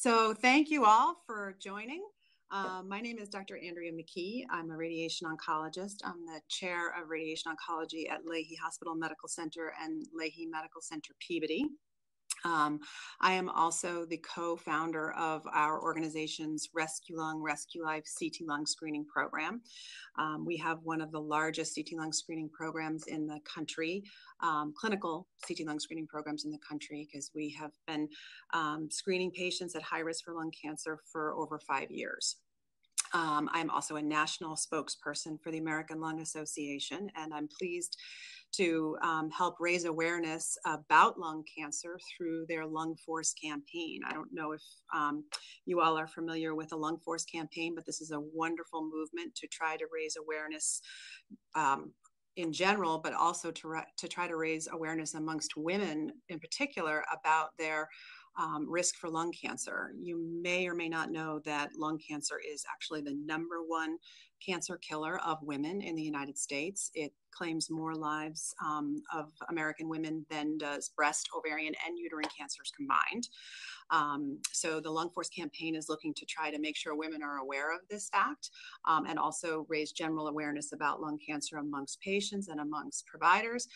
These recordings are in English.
So thank you all for joining. My name is Dr. Andrea McKee. I'm a radiation oncologist. I'm the chair of radiation oncology at Lahey Hospital Medical Center and Lahey Medical Center Peabody. I am also the co-founder of our organization's Rescue Lung, Rescue Life CT Lung screening program. We have one of the largest CT Lung screening programs in the country, clinical CT Lung screening programs in the country, because we have been screening patients at high risk for lung cancer for over 5 years. I'm also a national spokesperson for the American Lung Association, and I'm pleased to help raise awareness about lung cancer through their Lung Force campaign. I don't know if you all are familiar with the Lung Force campaign, but this is a wonderful movement to try to raise awareness in general, but also to try to raise awareness amongst women in particular about their risk for lung cancer. You may or may not know that lung cancer is actually the #1 cancer killer of women in the United States. It claims more lives of American women than does breast, ovarian, and uterine cancers combined. So the Lung Force campaign is looking to try to make sure women are aware of this fact and also raise general awareness about lung cancer amongst patients and amongst providers,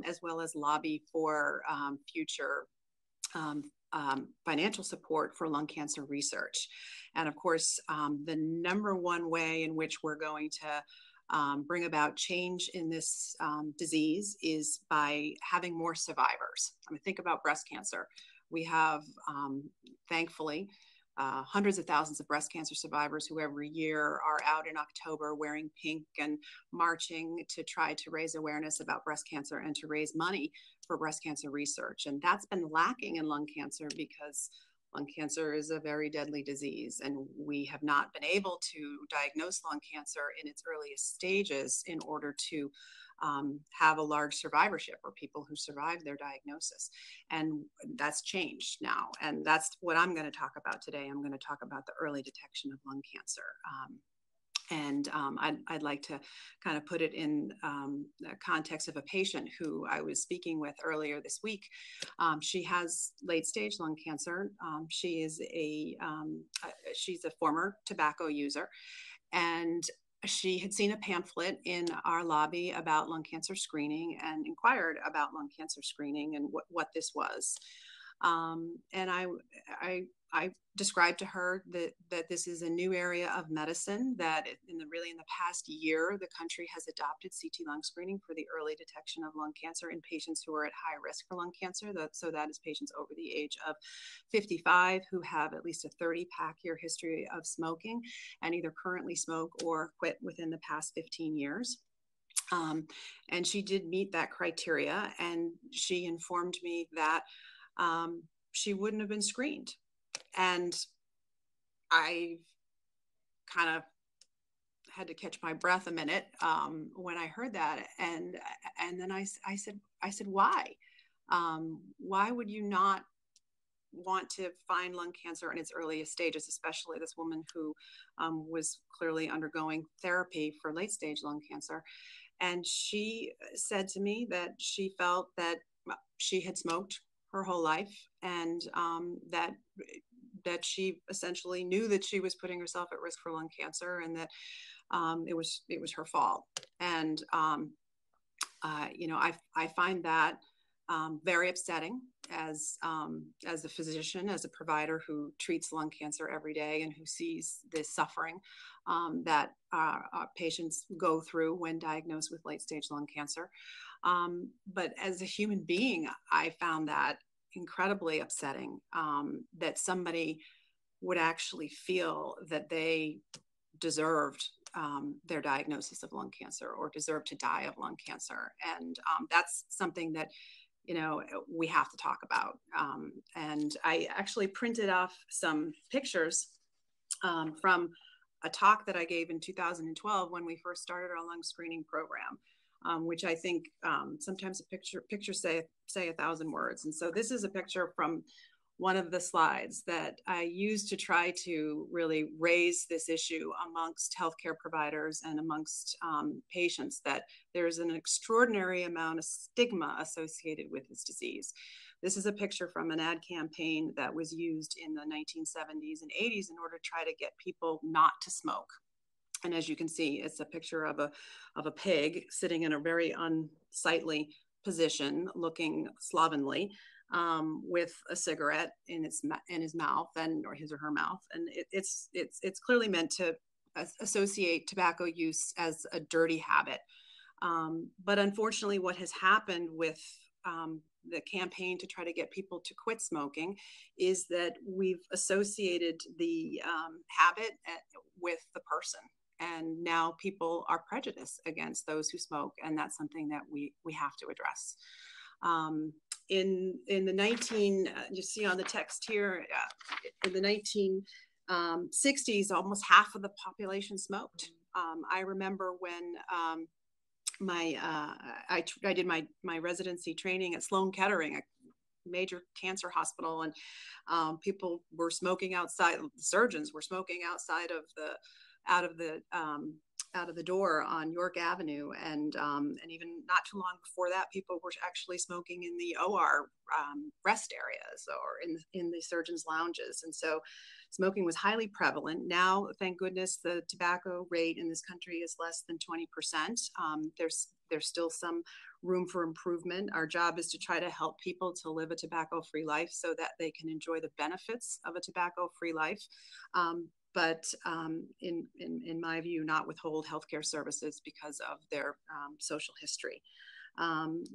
as well as lobby for future financial support for lung cancer research. And of course, the #1 way in which we're going to bring about change in this disease is by having more survivors. I mean, think about breast cancer. We have, thankfully, hundreds of thousands of breast cancer survivors who every year are out in October wearing pink and marching to try to raise awareness about breast cancer and to raise money for breast cancer research. And that's been lacking in lung cancer because lung cancer is a very deadly disease, and we have not been able to diagnose lung cancer in its earliest stages in order to have a large survivorship or people who survive their diagnosis. And that's changed now. And that's what I'm going to talk about today. I'm going to talk about the early detection of lung cancer. I'd like to kind of put it in the context of a patient who I was speaking with earlier this week. She has late-stage lung cancer. She's a former tobacco user, and she had seen a pamphlet in our lobby about lung cancer screening and inquired about lung cancer screening and what this was. And I described to her that this is a new area of medicine, that in the past year, the country has adopted CT lung screening for the early detection of lung cancer in patients who are at high risk for lung cancer. So that is patients over the age of 55 who have at least a 30-pack year history of smoking and either currently smoke or quit within the past 15 years. And she did meet that criteria, and she informed me that she wouldn't have been screened. And I kind of had to catch my breath a minute when I heard that. And then I said, why? Why would you not want to find lung cancer in its earliest stages, especially this woman who was clearly undergoing therapy for late stage lung cancer? And she said to me that she felt that she had smoked her whole life, and that she essentially knew that she was putting herself at risk for lung cancer, and that it was her fault. And I find that very upsetting as a physician, as a provider who treats lung cancer every day and who sees this suffering that patients go through when diagnosed with late-stage lung cancer. But as a human being, I found that incredibly upsetting, that somebody would actually feel that they deserved their diagnosis of lung cancer or deserved to die of lung cancer. And that's something that we have to talk about. And I actually printed off some pictures from a talk that I gave in 2012 when we first started our lung screening program, which I think sometimes pictures say 1,000 words. And so this is a picture from one of the slides that I used to try to really raise this issue amongst healthcare providers and amongst patients, that there's an extraordinary amount of stigma associated with this disease. This is a picture from an ad campaign that was used in the 1970s and 80s in order to try to get people not to smoke. And as you can see, it's a picture of a pig sitting in a very unsightly position, looking slovenly, with a cigarette in his mouth, or his or her mouth, and it's clearly meant to associate tobacco use as a dirty habit. But unfortunately, what has happened with the campaign to try to get people to quit smoking is that we've associated the habit with the person. And now people are prejudiced against those who smoke, and that's something that we have to address. In the you see on the text here, in the 1960s, almost half of the population smoked. I remember when I did my residency training at Sloan Kettering, a major cancer hospital, and people were smoking outside. Surgeons were smoking outside of out of the door on York Avenue, and even not too long before that, people were actually smoking in the OR rest areas or in the surgeons' lounges, and so smoking was highly prevalent. Now, thank goodness, the tobacco rate in this country is less than 20%. There's still some room for improvement. Our job is to try to help people to live a tobacco-free life so that they can enjoy the benefits of a tobacco-free life. But in my view, not withhold healthcare services because of their social history.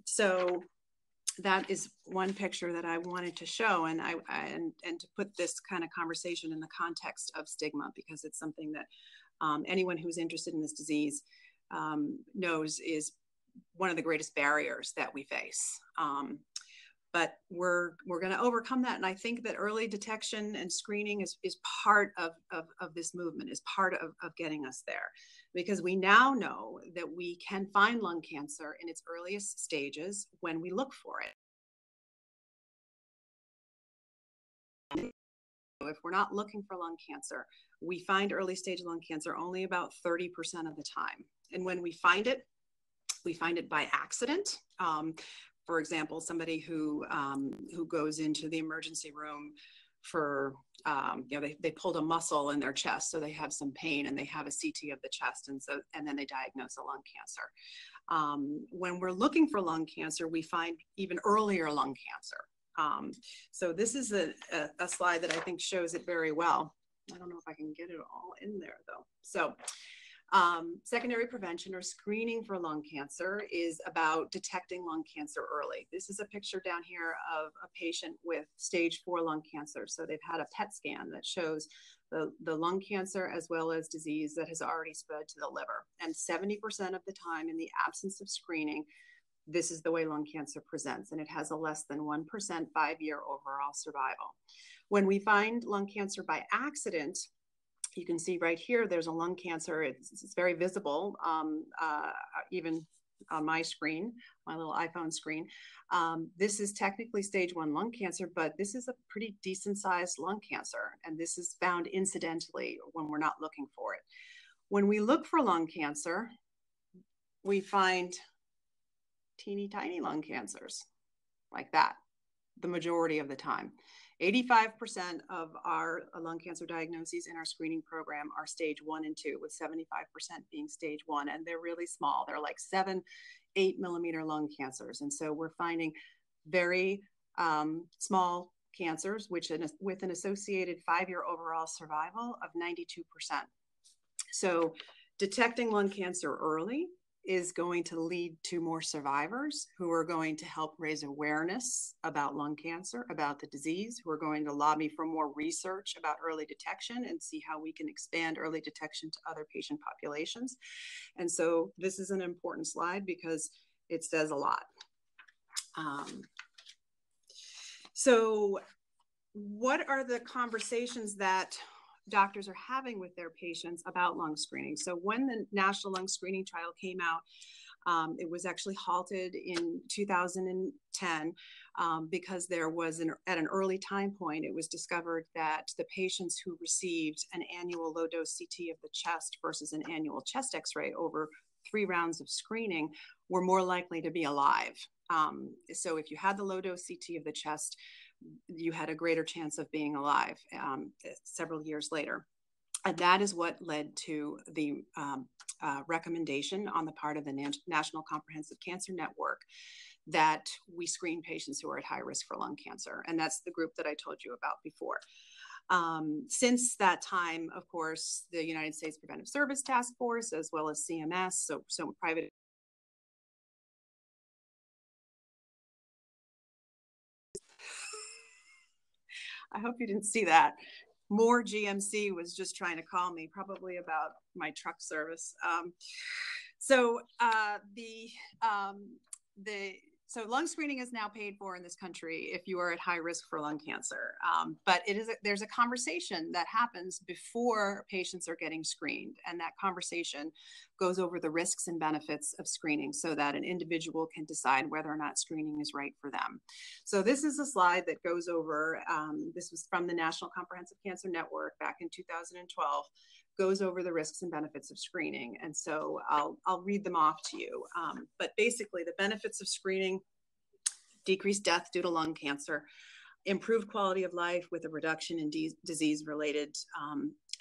So that is one picture that I wanted to show, and to put this kind of conversation in the context of stigma, because it's something that anyone who's interested in this disease knows is one of the greatest barriers that we face. But we're going to overcome that. And I think that early detection and screening is part of this movement, is part of getting us there. Because we now know that we can find lung cancer in its earliest stages when we look for it. If we're not looking for lung cancer, we find early stage lung cancer only about 30% of the time. And when we find it by accident. For example, somebody who goes into the emergency room for, they pulled a muscle in their chest, so they have some pain and they have a CT of the chest, and then they diagnose a lung cancer. When we're looking for lung cancer, we find even earlier lung cancer. So this is a slide that I think shows it very well. I don't know if I can get it all in there though. So secondary prevention or screening for lung cancer is about detecting lung cancer early. This is a picture down here of a patient with stage 4 lung cancer. So they've had a PET scan that shows the lung cancer as well as disease that has already spread to the liver. And 70% of the time, in the absence of screening, this is the way lung cancer presents, and it has a less than 1% 5-year overall survival. When we find lung cancer by accident, you can see right here, there's a lung cancer. It's very visible, even on my screen, my little iPhone screen. This is technically stage 1 lung cancer, but this is a pretty decent sized lung cancer. And this is found incidentally when we're not looking for it. When we look for lung cancer, we find teeny tiny lung cancers like that, the majority of the time. 85% of our lung cancer diagnoses in our screening program are stage 1 and 2, with 75% being stage 1, and they're really small. They're like 7-8 millimeter lung cancers. And so we're finding very small cancers, with an associated 5-year overall survival of 92%. So detecting lung cancer early is going to lead to more survivors who are going to help raise awareness about lung cancer, about the disease, who are going to lobby for more research about early detection and see how we can expand early detection to other patient populations. And so this is an important slide because it says a lot. So what are the conversations that doctors are having with their patients about lung screening? So when the National Lung Screening Trial came out, It was actually halted in 2010 because there was, at an early time point, it was discovered that the patients who received an annual low-dose CT of the chest versus an annual chest X-ray over 3 rounds of screening were more likely to be alive. So if you had the low-dose CT of the chest, you had a greater chance of being alive several years later. And that is what led to the recommendation on the part of the National Comprehensive Cancer Network that we screen patients who are at high risk for lung cancer. And that's the group that I told you about before. Since that time, of course, the United States Preventive Service Task Force, as well as CMS, so private. I hope you didn't see that. More GMC was just trying to call me, probably about my truck service. So lung screening is now paid for in this country if you are at high risk for lung cancer. But there's a conversation that happens before patients are getting screened. And that conversation goes over the risks and benefits of screening so that an individual can decide whether or not screening is right for them. So this is a slide that goes over, this was from the National Comprehensive Cancer Network back in 2012, goes over the risks and benefits of screening. And so I'll read them off to you. But basically the benefits of screening: decreased death due to lung cancer, improved quality of life with a reduction in disease-related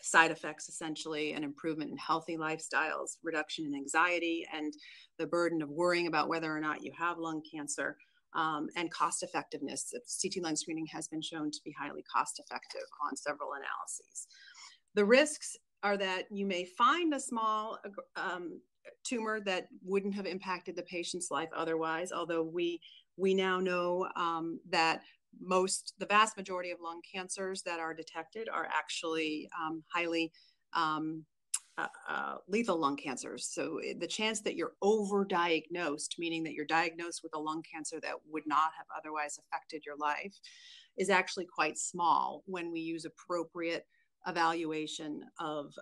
side effects, essentially, an improvement in healthy lifestyles, reduction in anxiety and the burden of worrying about whether or not you have lung cancer, and cost effectiveness. CT lung screening has been shown to be highly cost effective on several analyses. The risks are that you may find a small tumor that wouldn't have impacted the patient's life otherwise, although we now know that the vast majority of lung cancers that are detected are actually highly lethal lung cancers. So the chance that you're overdiagnosed, meaning that you're diagnosed with a lung cancer that would not have otherwise affected your life, is actually quite small when we use appropriate evaluation of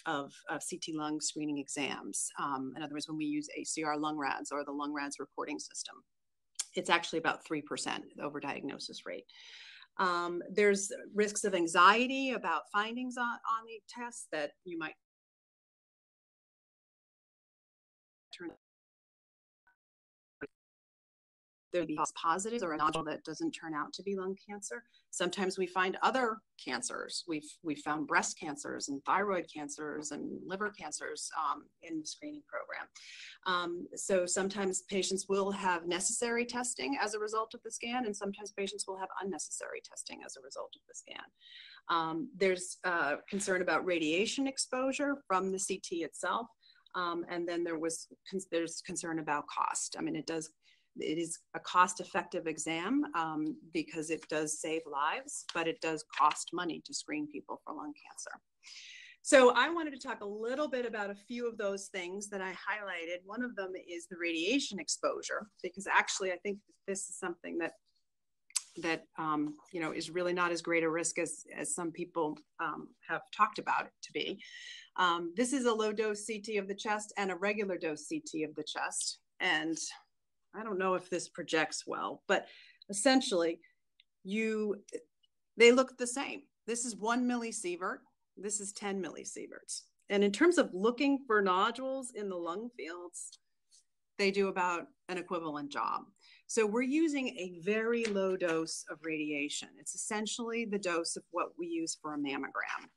CT lung screening exams. In other words, when we use ACR lung RADS or the lung RADS reporting system, it's actually about 3% overdiagnosis rate. There's risks of anxiety about findings on the test that you might turn. There'd be false positives or a nodule that doesn't turn out to be lung cancer. Sometimes we find other cancers. We've found breast cancers and thyroid cancers and liver cancers in the screening program. So sometimes patients will have necessary testing as a result of the scan, and sometimes patients will have unnecessary testing as a result of the scan. There's concern about radiation exposure from the CT itself, and then there's concern about cost. I mean, it is a cost-effective exam because it does save lives, but it does cost money to screen people for lung cancer. So I wanted to talk a little bit about a few of those things that I highlighted. One of them is the radiation exposure, because actually I think this is something that is really not as great a risk as some people have talked about it to be. This is a low-dose CT of the chest and a regular dose CT of the chest. And I don't know if this projects well, but essentially they look the same. This is 1 millisievert. This is 10 millisieverts. And in terms of looking for nodules in the lung fields, they do about an equivalent job. So we're using a very low dose of radiation. It's essentially the dose of what we use for a mammogram.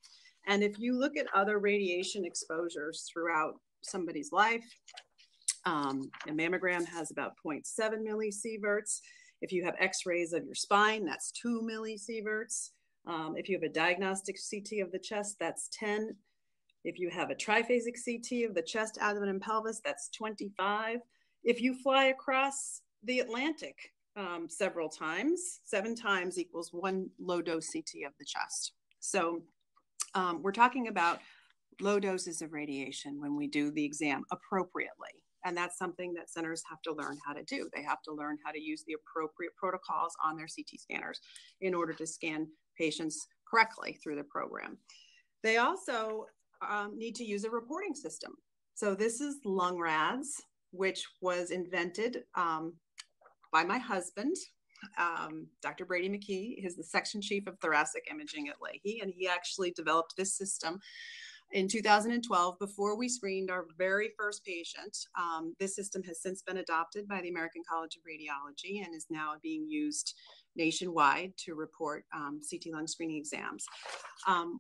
And if you look at other radiation exposures throughout somebody's life, a mammogram has about 0.7 millisieverts. If you have x-rays of your spine, that's 2 millisieverts. If you have a diagnostic CT of the chest, that's 10. If you have a triphasic CT of the chest, abdomen, and pelvis, that's 25. If you fly across the Atlantic several times, 7 times equals 1 low-dose CT of the chest. So we're talking about low doses of radiation when we do the exam appropriately. And that's something that centers have to learn how to do. They have to learn how to use the appropriate protocols on their CT scanners in order to scan patients correctly through the program. They also need to use a reporting system. So this is lung RADS. which was invented by my husband, Dr. Brady McKee. He's the section chief of thoracic imaging at Leahy, and he actually developed this system in 2012 before we screened our very first patient. This system has since been adopted by the American College of Radiology and is now being used nationwide to report CT lung screening exams.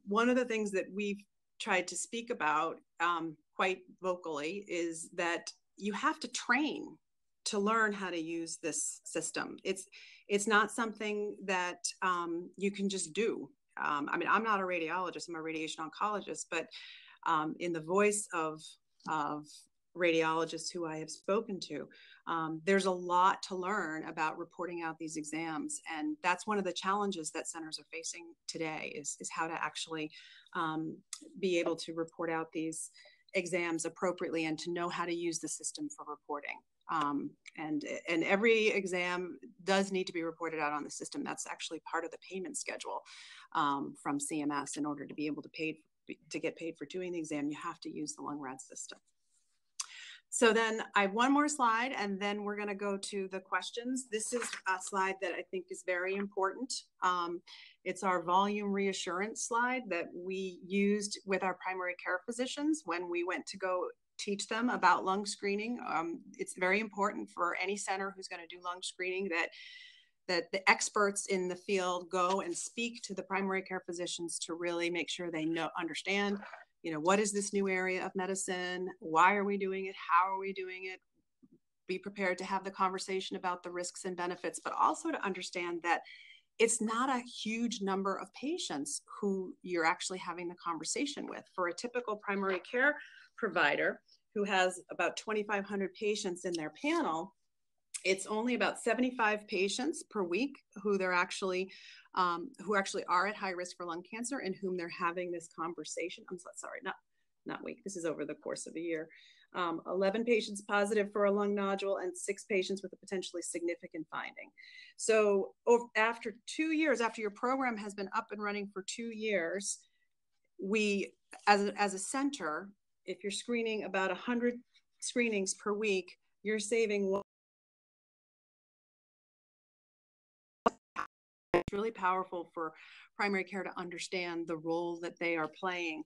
One of the things that we've tried to speak about quite vocally is that you have to train to learn how to use this system. It's not something that you can just do. I mean, I'm not a radiologist, I'm a radiation oncologist, but in the voice of radiologists who I have spoken to, there's a lot to learn about reporting out these exams. And that's one of the challenges that centers are facing today is how to actually be able to report out these exams appropriately and to know how to use the system for reporting. And every exam does need to be reported out on the system. That's actually part of the payment schedule from CMS. In order to be able to get paid for doing the exam, you have to use the LungRad system. So then I have one more slide, and then we're going to go to the questions. This is a slide that I think is very important. It's our volume reassurance slide that we used with our primary care physicians when we went to go teach them about lung screening. It's very important for any center who's going to do lung screening that the experts in the field go and speak to the primary care physicians to really make sure they understand, what is this new area of medicine? Why are we doing it? How are we doing it? Be prepared to have the conversation about the risks and benefits, but also to understand that it's not a huge number of patients who you're actually having the conversation with. For a typical primary care provider who has about 2,500 patients in their panel, it's only about 75 patients per week who actually are at high risk for lung cancer and whom they're having this conversation. I'm so sorry, not week. This is over the course of a year. 11 patients positive for a lung nodule and 6 patients with a potentially significant finding. So after 2 years, after your program has been up and running for 2 years, we, as a center, if you're screening about 100 screenings per week, you're saving one. It's really powerful for primary care to understand the role that they are playing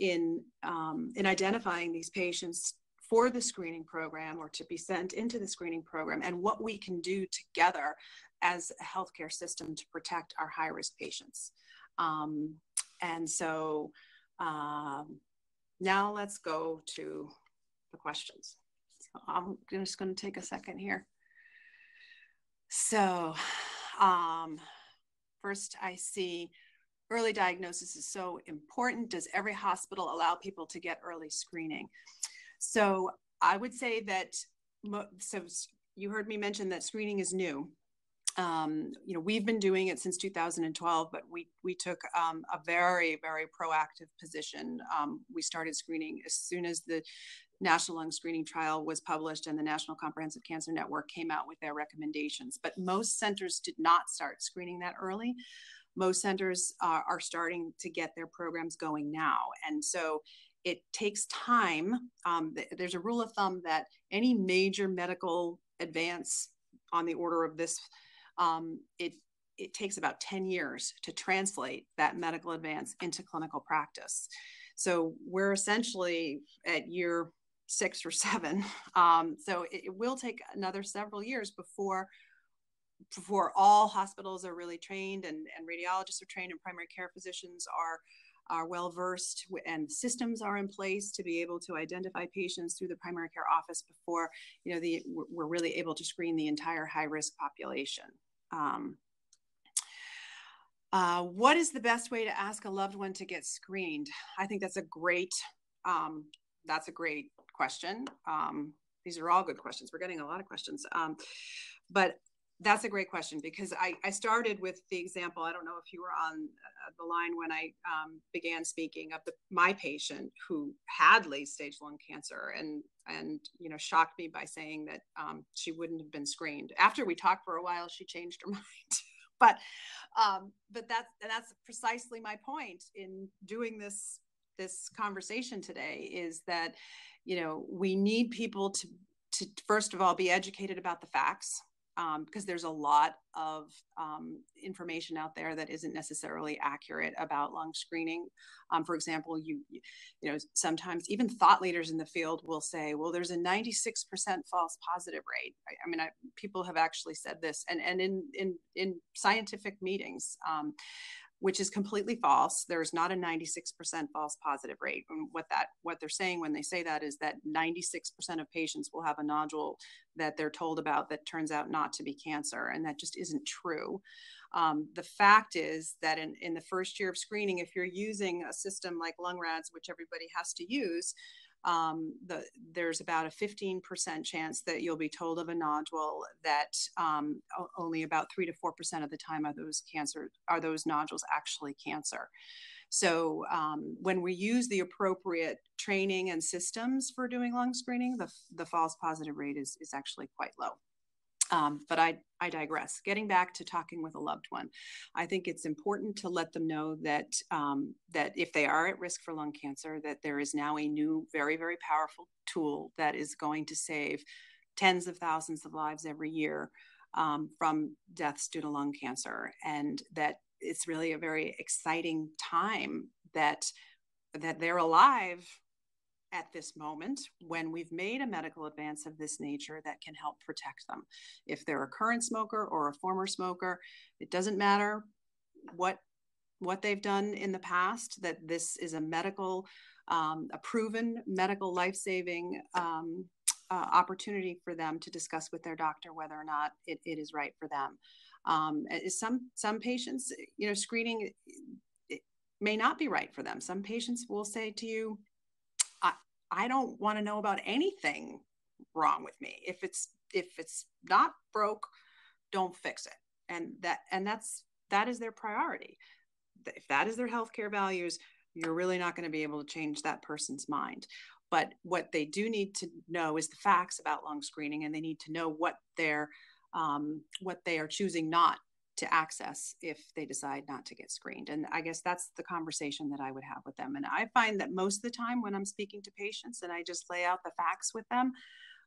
in identifying these patients for the screening program or to be sent into the screening program, and what we can do together as a healthcare system to protect our high-risk patients. And so now let's go to the questions. So I'm just going to take a second here. So first I see early diagnosis is so important. Does every hospital allow people to get early screening? So I would say that, so you heard me mention that screening is new. We've been doing it since 2012, but we took a very, very proactive position. We started screening as soon as the National Lung Screening Trial was published and the National Comprehensive Cancer Network came out with their recommendations. But most centers did not start screening that early. Most centers are starting to get their programs going now. And so it takes time. There's a rule of thumb that any major medical advance on the order of this, it takes about 10 years to translate that medical advance into clinical practice. So we're essentially at year 6 or 7. So it will take another several years before all hospitals are really trained and radiologists are trained and primary care physicians are well versed and systems are in place to be able to identify patients through the primary care office before we're really able to screen the entire high risk population. What is the best way to ask a loved one to get screened? I think that's a great question. These are all good questions. We're getting a lot of questions, but that's a great question because I started with the example. I don't know if you were on the line when I began speaking of my patient who had late stage lung cancer and shocked me by saying that she wouldn't have been screened. After we talked for a while, she changed her mind. But that's precisely my point in doing this conversation today is that we need people to first of all, be educated about the facts, because there's a lot of information out there that isn't necessarily accurate about lung screening. For example, you know, sometimes even thought leaders in the field will say, well, there's a 96% false positive rate. I mean, people have actually said this, and in scientific meetings, which is completely false. There's not a 96% false positive rate. And what they're saying when they say that is that 96% of patients will have a nodule that they're told about that turns out not to be cancer, and that just isn't true. The fact is that in the first year of screening, if you're using a system like LungRads, which everybody has to use, there's about a 15% chance that you'll be told of a nodule that only about 3 to 4% of the time are those nodules actually cancer. So when we use the appropriate training and systems for doing lung screening, the false positive rate is actually quite low. But I digress. Getting back to talking with a loved one, I think it's important to let them know that that if they are at risk for lung cancer, that there is now a new, very, very powerful tool that is going to save tens of thousands of lives every year from deaths due to lung cancer, and that it's really a very exciting time that they're alive at this moment when we've made a medical advance of this nature that can help protect them. If they're a current smoker or a former smoker, it doesn't matter what they've done in the past, that this is a proven medical life-saving opportunity for them to discuss with their doctor whether or not it is right for them. Some patients, you know, screening may not be right for them. Some patients will say to you, I don't want to know about anything wrong with me. If it's not broke, don't fix it. And that is their priority. If that is their healthcare values, you're really not going to be able to change that person's mind. But what they do need to know is the facts about lung screening, and they need to know what they are choosing not to access if they decide not to get screened. And I guess that's the conversation that I would have with them. And I find that most of the time when I'm speaking to patients and I just lay out the facts with them,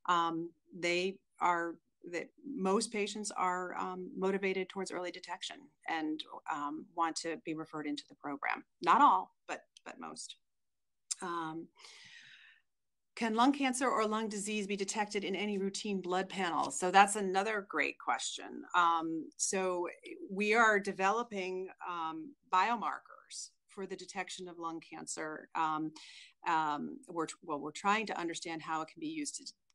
that most patients are motivated towards early detection and want to be referred into the program. Not all, but most. Can lung cancer or lung disease be detected in any routine blood panel? So that's another great question. So we are developing biomarkers for the detection of lung cancer. We're trying to understand how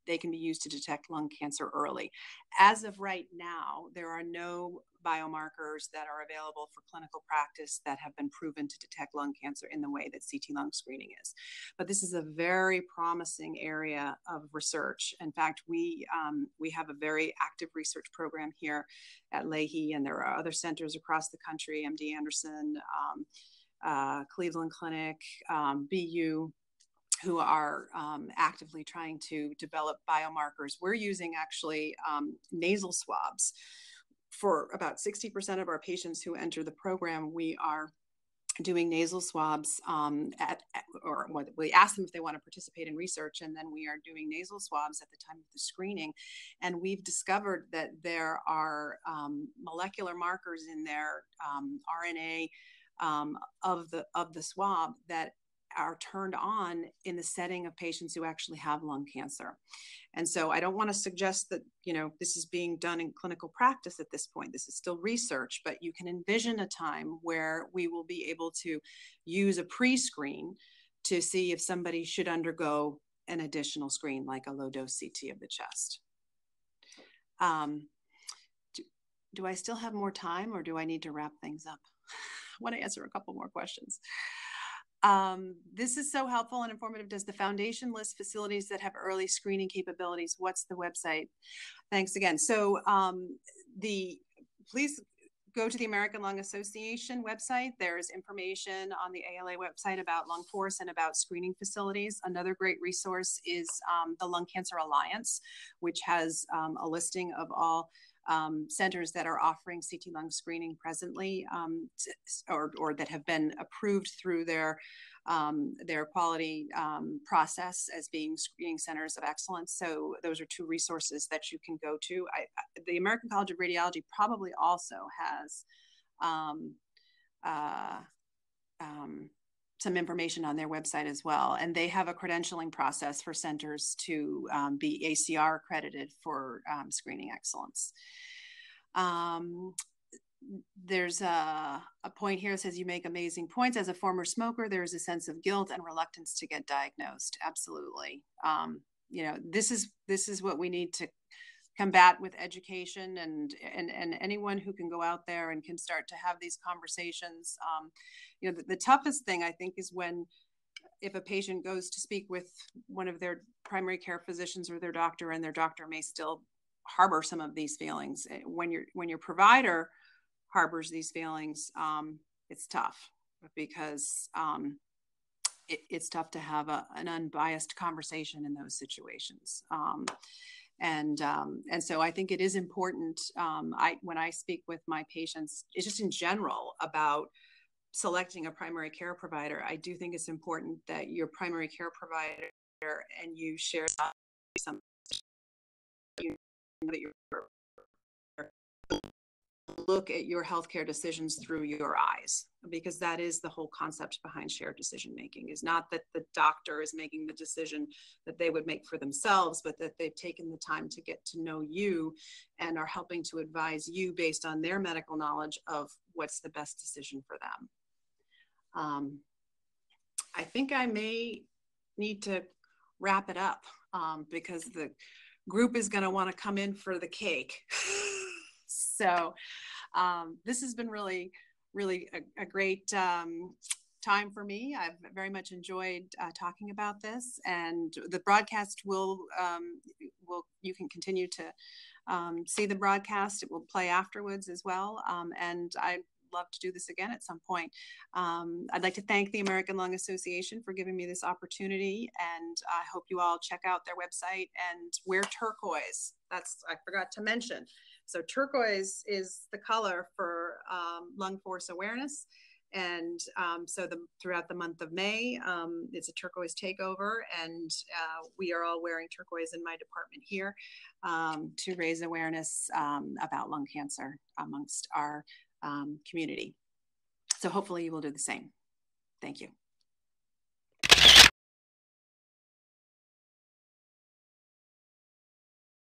they can be used to detect lung cancer early. As of right now, there are no biomarkers that are available for clinical practice that have been proven to detect lung cancer in the way that CT lung screening is. But this is a very promising area of research. In fact, we have a very active research program here at Leahy, and there are other centers across the country, MD Anderson, Cleveland Clinic, BU, who are actively trying to develop biomarkers. We're using actually nasal swabs. For about 60% of our patients who enter the program, we are doing nasal swabs or we ask them if they want to participate in research, and then we are doing nasal swabs at the time of the screening. And we've discovered that there are molecular markers in their RNA of the swab that are turned on in the setting of patients who actually have lung cancer. And so I don't want to suggest that, you know, this is being done in clinical practice at this point. This is still research, but you can envision a time where we will be able to use a pre-screen to see if somebody should undergo an additional screen, like a low-dose CT of the chest. Do I still have more time, or do I need to wrap things up? I want to answer a couple more questions. This is so helpful and informative. Does the foundation list facilities that have early screening capabilities? What's the website? Thanks again. So please go to the American Lung Association website. There's information on the ALA website about Lung Force and about screening facilities. Another great resource is the Lung Cancer Alliance, which has a listing of all centers that are offering CT lung screening presently, or that have been approved through their quality process as being screening centers of excellence. So those are two resources that you can go to. The American College of Radiology probably also has some information on their website as well. And they have a credentialing process for centers to be ACR accredited for screening excellence. There's a point here that says, you make amazing points. As a former smoker, there's a sense of guilt and reluctance to get diagnosed. Absolutely. You know, this is what we need to combat with education, and anyone who can go out there and can start to have these conversations. You know, the toughest thing, I think, is if a patient goes to speak with one of their primary care physicians or their doctor, and their doctor may still harbor some of these feelings. When your provider harbors these feelings, it's tough, because it's tough to have an unbiased conversation in those situations. And so I think it is important, when I speak with my patients, it's just in general about selecting a primary care provider. I do think it's important that your primary care provider and you share some, you know, that you're look at your healthcare decisions through your eyes, because that is the whole concept behind shared decision making. Is not that the doctor is making the decision that they would make for themselves, but that they've taken the time to get to know you and are helping to advise you based on their medical knowledge of what's the best decision for them. I think I may need to wrap it up, because the group is going to want to come in for the cake. So this has been really a great time for me. I've very much enjoyed talking about this, and the broadcast you can continue to see the broadcast. It will play afterwards as well, and I'd love to do this again at some point. I'd like to thank the American Lung Association for giving me this opportunity, and I hope you all check out their website and wear turquoise. I forgot to mention. So turquoise is the color for lung force awareness. And so throughout the month of May, it's a turquoise takeover, and we are all wearing turquoise in my department here to raise awareness about lung cancer amongst our community. So hopefully you will do the same. Thank you.